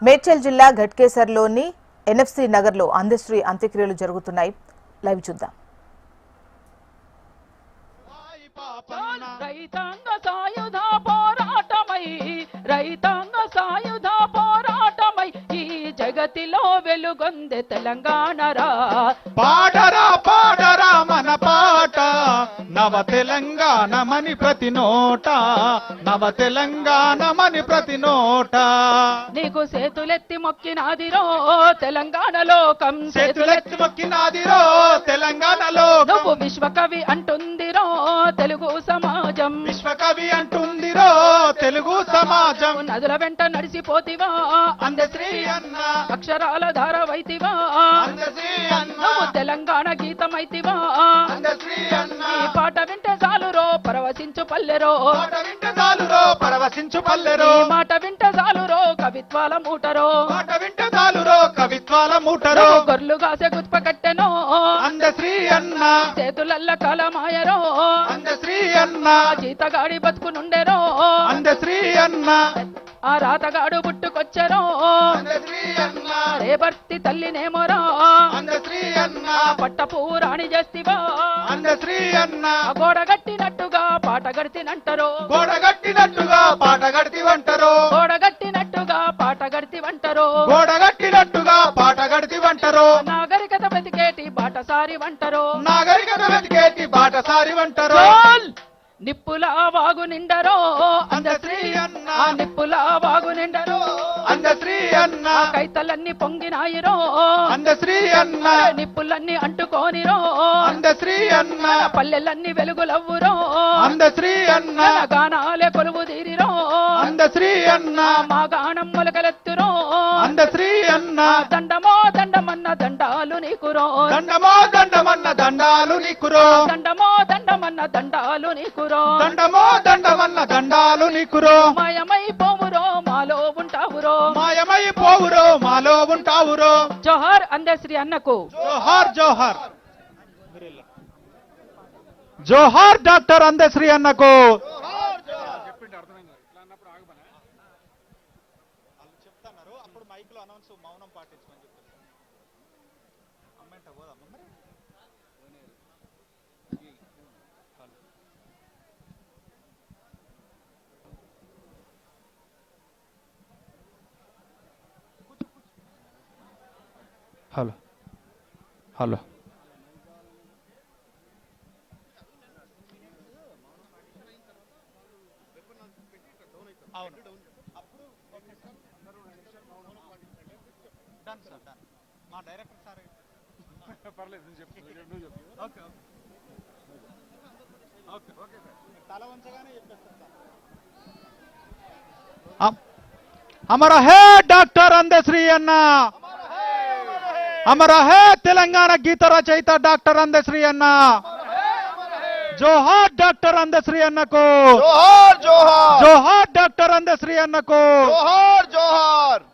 మేడ్చల్ జిల్లా ఘట్కేసర్లోని ఎన్ఎఫ్సి నగర్లో అందశ్రీ అంత్యక్రియలు జరుగుతున్నాయి. లైవ్ చూద్దాం. రైతాంగ సాయుధ పోరాటమై ఈ జగతిలో వెలుగొందే తెలంగాణరా. పాడరా పాడరా మన పాట నవ తెలంగాణమని ప్రతి నోట, నవ తెలంగాణమని ప్రతి నోట. నీకు సేతులెత్తి మొక్కినాదిరో తెలంగాణ లోకం, చేతులెత్తి మొక్కినాదిరో తెలంగాణ లోకం. నువ్వు విశ్వకవి అంటుందిరో తెలుగు సమాజం, విశ్వకవి అంటుందిరో తెలుగు సమాజం. నదుల వెంట నడిసిపోతివా అందశ్రీ అన్న, అక్షరాల ధారవైతివా అందశ్రీ అన్న, నువ్వు తెలంగాణ గీతమైతివా. అందశ్రీ అన్న. ఈ పాట వింటే చాలురో పరవశించు పల్లెరో, పాట వింటే చాలురో పరవశించు పల్లెరో. ఈ మాట వింటే చాలురో కవిత్వాల మూటరో, పాట వింటే చాలురో కవిత్వాల మూటరో. గొర్రెలు కాసే గుత్ప కట్టెనో అందశ్రీ అన్న, చేతులల్ల కలమాయరో, అందశ్రీ అన్న, జీతగాడి బతుకునుండెరో, అందశ్రీ అన్న, ఆ రాతగాడు పుట్టుకొచ్చెరో, అందశ్రీ అన్న, రేపర్తి తల్లినేమోరా, అందశ్రీ అన్న, పట్టపు రాణి చేస్తివా. అందశ్రీ అన్న. గోడ గట్టినట్టుగా పాట గడితినంటరో, గోడ గట్టినట్టుగా పాట గడితివంటరో, గోడ గట్టినట్టుగా పాట గడితివంటరో, గోడ గట్టినట్టుగా పాట గడితివంటరో. నాగరికత వెతికేటి బాటసారి వంటరో, నాగరికత వెతికేటి బాటసారి వంటరో. నిప్పుల వాగు నిండరో అందశ్రీ అన్న, ఆ నిప్పుల వాగు నిండరో, అందశ్రీ అన్న, ఆ కైతలన్నీ పొంగినాయిరో, అందశ్రీ అన్న, నిప్పులన్నీ అంటుకోనిరో, అందశ్రీ అన్న, పల్లెలన్నీ వెలుగులవ్వురో, అందశ్రీ అన్న, గానాలే కొలువు తీరిరో, అందశ్రీ అన్న, మా గానం మొలకలెత్తురో, అందశ్రీ అన్న. దండమో దండమన్న దండాలు నీకురో, దండమో దండమన్న దండాలు నీకురో, దండమో దండమన్న దండాలు నీకురో, దండమో దండమన్న దండాలు నీకురో. మాయమై పోవురో మాలో ఉంటావురో, మాయమై పోవురో మాలో ఉంటావురో. జోహార్ అందశ్రీ అన్నకు. జోహార్ జోహార్ జోహార్ డాక్టర్ అందశ్రీ అన్నకు. హలో హలో మా డైరెక్టర్ సార్ పర్లేదు ఓకే ఓకే ఓకే తల వంచగానే చెప్పేస్తాను. అమర హే డాక్టర్ అందశ్రీ అన్న, అమర హే తెలంగాణ గీత రచయిత డాక్టర్ అందశ్రీ అన్న. జోహార్ డాక్టర్ అందశ్రీ అన్నకు. జోహార్ జోహార్ జోహార్ డాక్టర్ అందశ్రీ అన్నకు. జోహార్ జోహార్.